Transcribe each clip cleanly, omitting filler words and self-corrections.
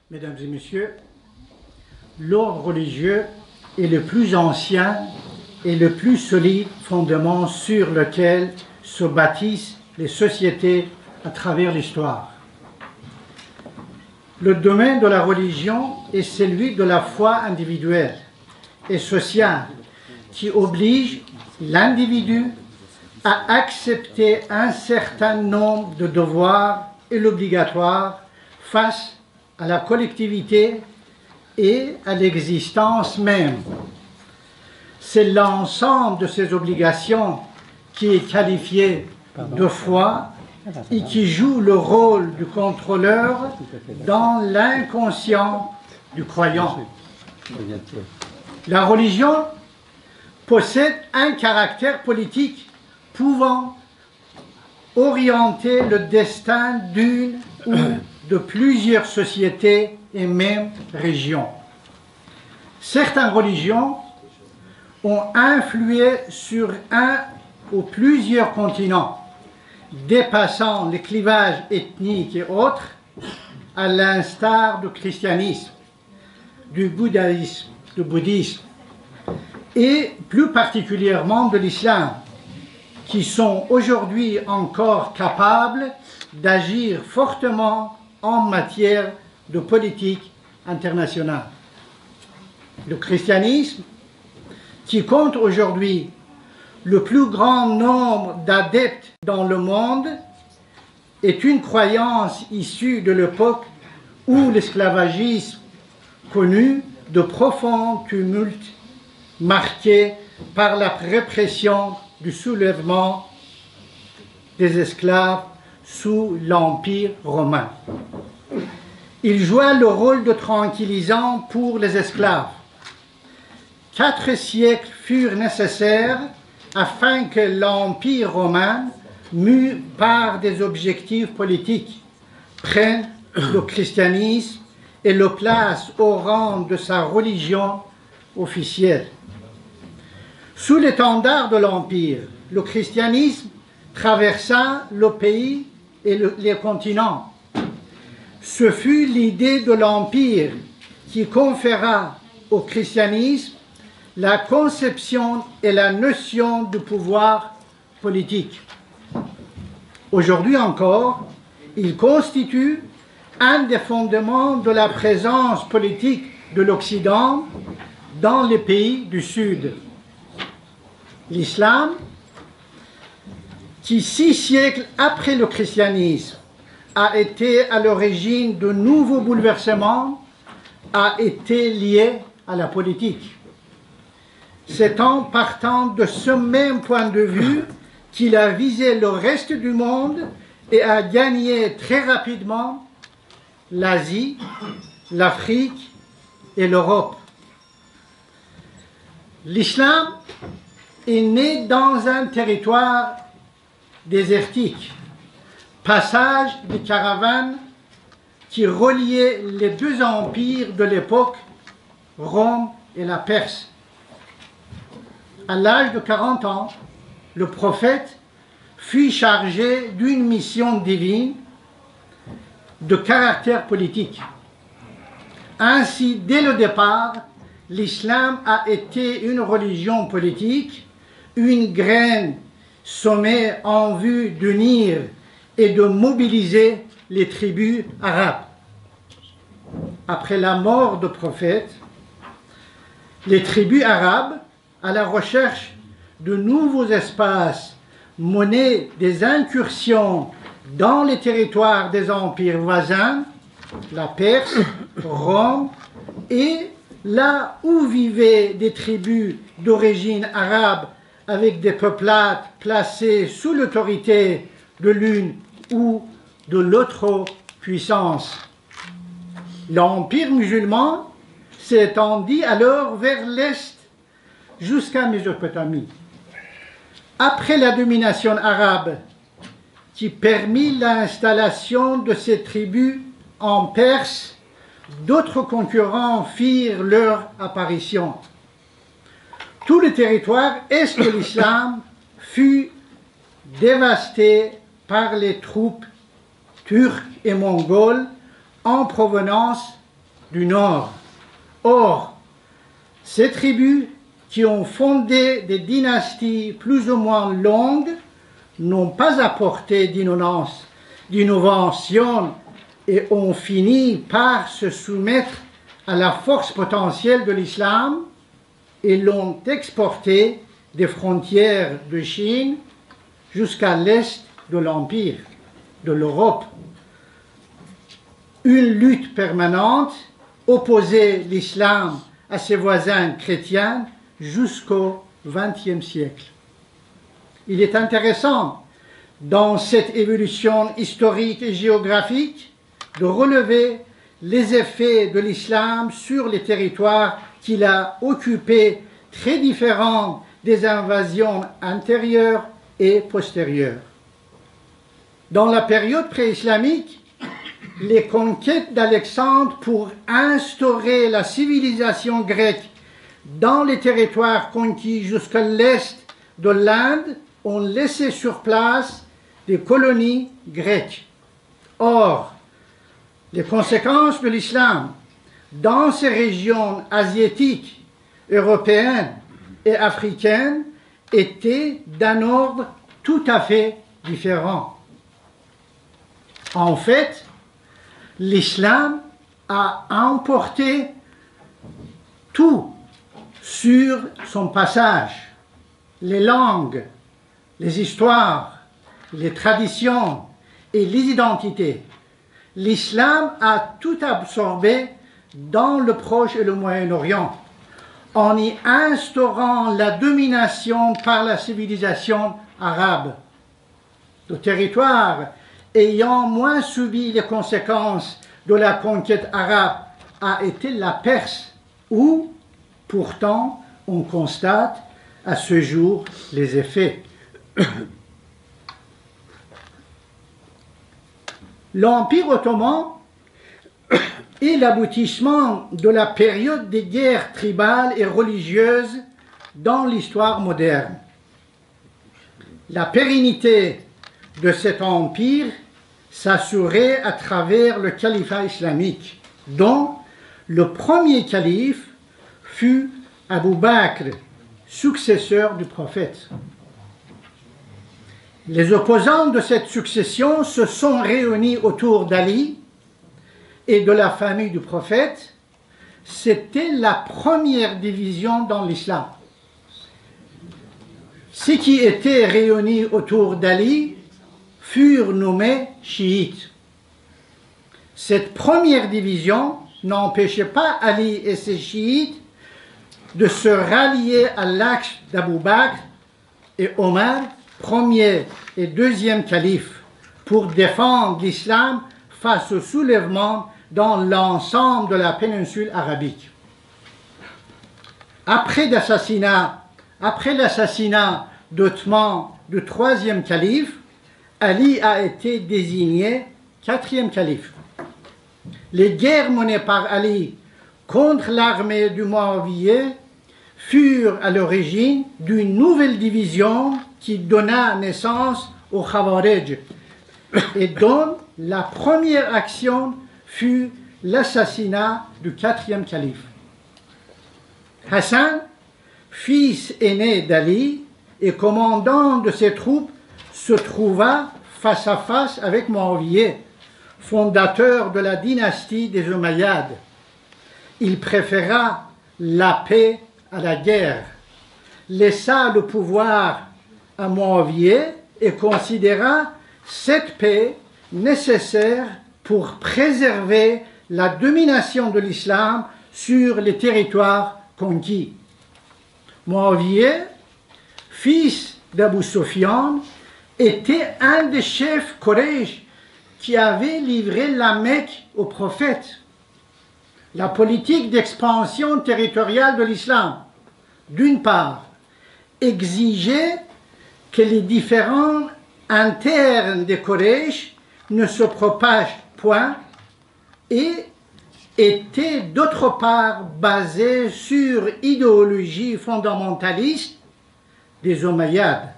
Mesdames et messieurs, l'ordre religieux est le plus ancien et le plus solide fondement sur lequel se bâtissent les sociétés à travers l'histoire. Le domaine de la religion est celui de la foi individuelle et sociale qui oblige l'individu à accepter un certain nombre de devoirs et l'obligatoire face à la collectivité et à l'existence même. C'est l'ensemble de ces obligations qui est qualifié de foi et qui joue le rôle du contrôleur dans l'inconscient du croyant. La religion possède un caractère politique pouvant orienter le destin d'une ou de plusieurs sociétés et même régions. Certaines religions ont influé sur un ou plusieurs continents, dépassant les clivages ethniques et autres, à l'instar du christianisme, du bouddhisme et plus particulièrement de l'islam, qui sont aujourd'hui encore capables d'agir fortement en matière de politique internationale. Le christianisme, qui compte aujourd'hui le plus grand nombre d'adeptes dans le monde, est une croyance issue de l'époque où l'esclavagisme connut de profonds tumultes marqués par la répression du soulèvement des esclaves sous l'Empire romain. Il joua le rôle de tranquillisant pour les esclaves. 4 siècles furent nécessaires afin que l'Empire romain, mu par des objectifs politiques, prenne le christianisme et le place au rang de sa religion officielle. Sous l'étendard de l'Empire, le christianisme traversa le pays et les continents. Ce fut l'idée de l'Empire qui conféra au christianisme la conception et la notion du pouvoir politique. Aujourd'hui encore, il constitue un des fondements de la présence politique de l'Occident dans les pays du Sud. L'islam, qui 6 siècles après le christianisme a été à l'origine de nouveaux bouleversements, a été lié à la politique. C'est en partant de ce même point de vue qu'il a visé le reste du monde et a gagné très rapidement l'Asie, l'Afrique et l'Europe. L'islam est né dans un territoire désertique, passage des caravanes qui reliaient les 2 empires de l'époque, Rome et la Perse. À l'âge de 40 ans, le prophète fut chargé d'une mission divine de caractère politique. Ainsi, dès le départ, l'islam a été une religion politique, une graine semée en vue d'unir et de mobiliser les tribus arabes. Après la mort du prophète, les tribus arabes, à la recherche de nouveaux espaces, menaient des incursions dans les territoires des empires voisins, la Perse, Rome, et là où vivaient des tribus d'origine arabe avec des peuplades placées sous l'autorité de l'une ou de l'autre puissance. L'empire musulman s'étendit alors vers l'est jusqu'à Mésopotamie. Après la domination arabe qui permit l'installation de ces tribus en Perse, d'autres concurrents firent leur apparition. Tout le territoire est de l'islam fut dévasté par les troupes turques et mongoles en provenance du nord. Or, ces tribus qui ont fondé des dynasties plus ou moins longues n'ont pas apporté d'innovation et ont fini par se soumettre à la force potentielle de l'islam et l'ont exporté des frontières de Chine jusqu'à l'est de l'Empire, de l'Europe. Une lutte permanente opposait l'islam à ses voisins chrétiens jusqu'au XXe siècle. Il est intéressant, dans cette évolution historique et géographique, de relever les effets de l'islam sur les territoires qu'il a occupés, très différents des invasions antérieures et postérieures. Dans la période pré-islamique, les conquêtes d'Alexandre pour instaurer la civilisation grecque dans les territoires conquis jusqu'à l'est de l'Inde ont laissé sur place des colonies grecques. Or, les conséquences de l'islam dans ces régions asiatiques, européennes et africaines étaient d'un ordre tout à fait différent. En fait, l'islam a emporté tout sur son passage, les langues, les histoires, les traditions et les identités. L'islam a tout absorbé dans le Proche et le Moyen-Orient, en y instaurant la domination par la civilisation arabe. Le territoire ayant moins subi les conséquences de la conquête arabe a été la Perse, où, pourtant, on constate à ce jour les effets. L'Empire ottoman est l'aboutissement de la période des guerres tribales et religieuses dans l'histoire moderne. La pérennité de cet empire s'assurait à travers le califat islamique, dont le premier calife fut Abu Bakr, successeur du prophète. Les opposants de cette succession se sont réunis autour d'Ali et de la famille du prophète. C'était la première division dans l'islam. Ceux qui étaient réunis autour d'Ali furent nommés chiites. Cette première division n'empêchait pas Ali et ses chiites de se rallier à l'axe d'Abu Bakr et Omar, premier et deuxième calife, pour défendre l'islam face au soulèvement dans l'ensemble de la péninsule arabique. Après l'assassinat d'Othman du troisième calife, Ali a été désigné quatrième calife. Les guerres menées par Ali contre l'armée du Muawiyeh furent à l'origine d'une nouvelle division qui donna naissance aux Khawarij et dont la première action fut l'assassinat du quatrième calife. Hassan, fils aîné d'Ali et commandant de ses troupes, se trouva face à face avec Muawiyeh, fondateur de la dynastie des Omeyyades. Il préféra la paix à la guerre, laissa le pouvoir à Muawiyeh et considéra cette paix nécessaire pour préserver la domination de l'islam sur les territoires conquis. Muawiyeh, fils d'Abu Sufyan, était un des chefs Quraysh qui avait livré la Mecque au prophète. La politique d'expansion territoriale de l'islam, d'une part, exigeait que les différends internes des Quraysh ne se propagent point et était d'autre part basée sur l'idéologie fondamentaliste des Omeyyades,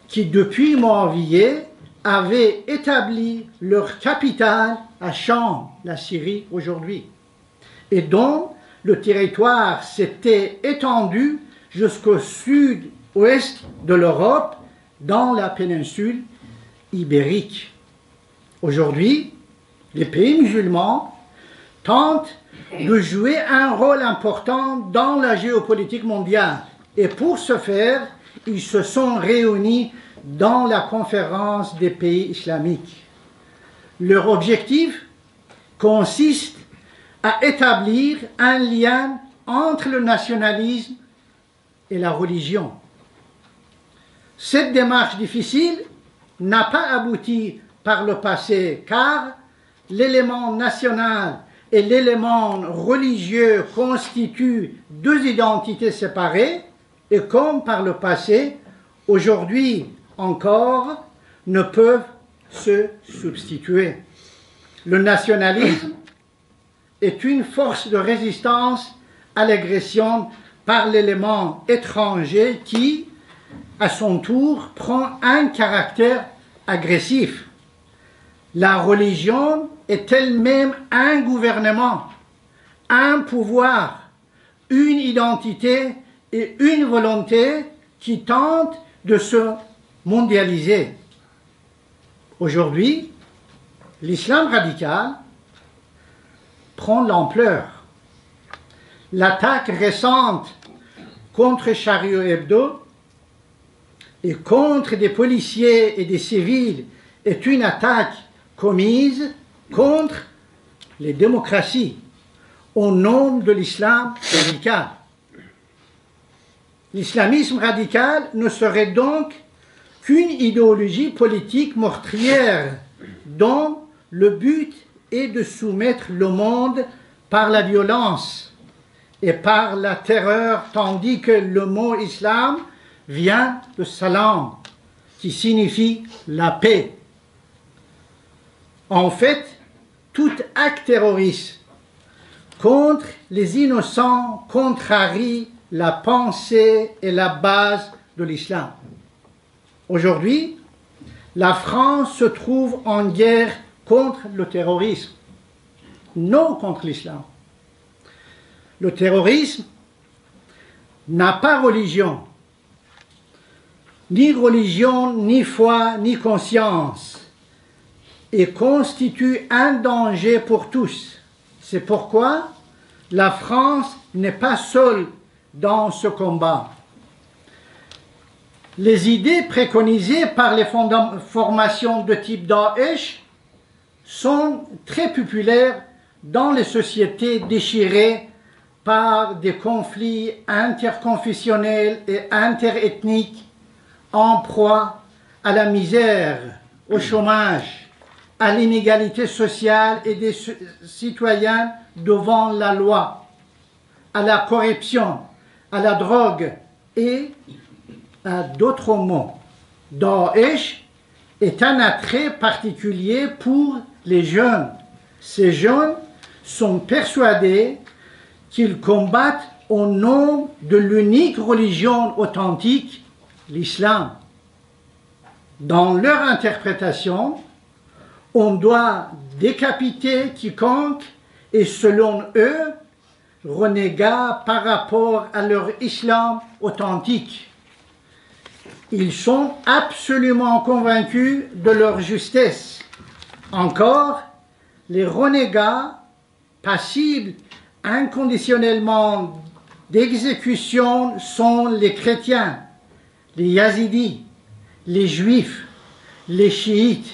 qui depuis Muawiyeh avaient établi leur capitale à Cham, la Syrie aujourd'hui, et dont le territoire s'était étendu jusqu'au sud-ouest de l'Europe, dans la péninsule ibérique. Aujourd'hui, les pays musulmans tentent de jouer un rôle important dans la géopolitique mondiale. Et pour ce faire, ils se sont réunis dans la conférence des pays islamiques. Leur objectif consiste à établir un lien entre le nationalisme et la religion. Cette démarche difficile n'a pas abouti par le passé, car l'élément national et l'élément religieux constituent deux identités séparées et comme par le passé, aujourd'hui encore, ne peuvent se substituer. Le nationalisme est une force de résistance à l'agression par l'élément étranger qui, à son tour, prend un caractère agressif. La religion est elle-même un gouvernement, un pouvoir, une identité et une volonté qui tentent de se mondialiser. Aujourd'hui, l'islam radical prend l'ampleur. L'attaque récente contre Charlie Hebdo et contre des policiers et des civils est une attaque commise contre les démocraties au nom de l'islam radical. L'islamisme radical ne serait donc qu'une idéologie politique meurtrière dont le but est de soumettre le monde par la violence et par la terreur, tandis que le mot islam vient de salam, qui signifie la paix. En fait, tout acte terroriste contre les innocents contrarie la pensée et la base de l'islam. Aujourd'hui, la France se trouve en guerre contre le terrorisme, non contre l'islam. Le terrorisme n'a pas religion, ni foi, ni conscience, et constitue un danger pour tous. C'est pourquoi la France n'est pas seule dans ce combat. Les idées préconisées par les formations de type Daesh sont très populaires dans les sociétés déchirées par des conflits interconfessionnels et interethniques en proie à la misère, au chômage, à l'inégalité sociale et des citoyens devant la loi, à la corruption, à la drogue et à d'autres mots. Daesh est un attrait particulier pour les jeunes. Ces jeunes sont persuadés qu'ils combattent au nom de l'unique religion authentique, l'islam. Dans leur interprétation, on doit décapiter quiconque est, selon eux, renégat par rapport à leur islam authentique. Ils sont absolument convaincus de leur justesse. Encore, les renégats passibles inconditionnellement d'exécution sont les chrétiens, les yazidis, les juifs, les chiites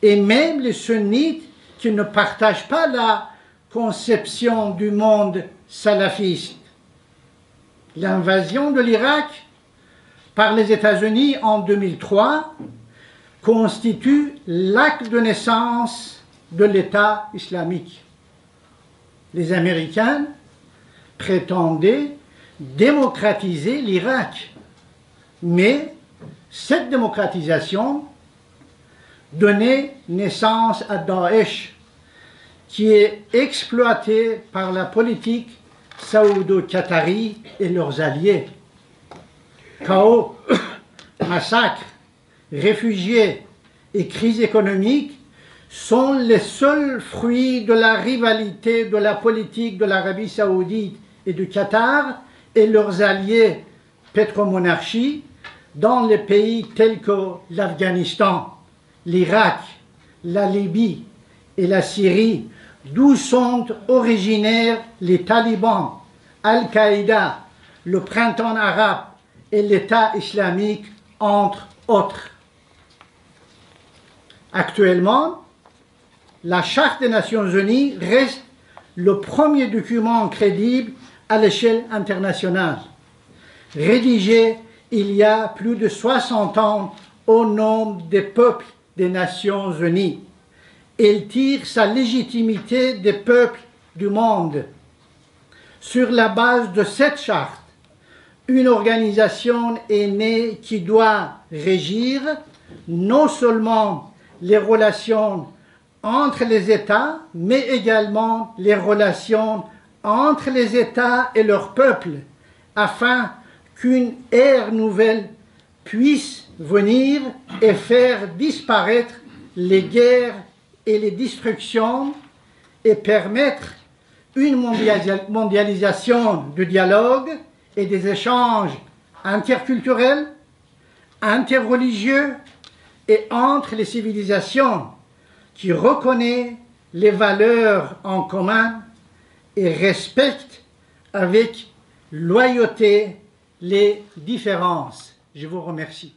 et même les sunnites qui ne partagent pas la conception du monde salafiste. L'invasion de l'Irak par les États-Unis en 2003 constitue l'acte de naissance de l'État islamique. Les Américains prétendaient démocratiser l'Irak, mais cette démocratisation donnait naissance à Daesh, qui est exploité par la politique saoudo-qatari et leurs alliés. Chaos, massacres, réfugiés et crise économique sont les seuls fruits de la rivalité de la politique de l'Arabie saoudite et du Qatar et leurs alliés pétromonarchies dans les pays tels que l'Afghanistan, l'Irak, la Libye et la Syrie, d'où sont originaires les talibans, Al-Qaïda, le printemps arabe et l'État islamique, entre autres. Actuellement, la Charte des Nations Unies reste le premier document crédible à l'échelle internationale, rédigé il y a plus de 60 ans au nom des peuples des Nations Unies. Elle tire sa légitimité des peuples du monde. Sur la base de cette charte, une organisation est née qui doit régir non seulement les relations entre les États, mais également les relations entre les États et leurs peuples, afin qu'une ère nouvelle puisse venir et faire disparaître les guerres et les destructions et permettre une mondialisation du dialogue et des échanges interculturels, interreligieux et entre les civilisations qui reconnaît les valeurs en commun et respecte avec loyauté les différences. Je vous remercie.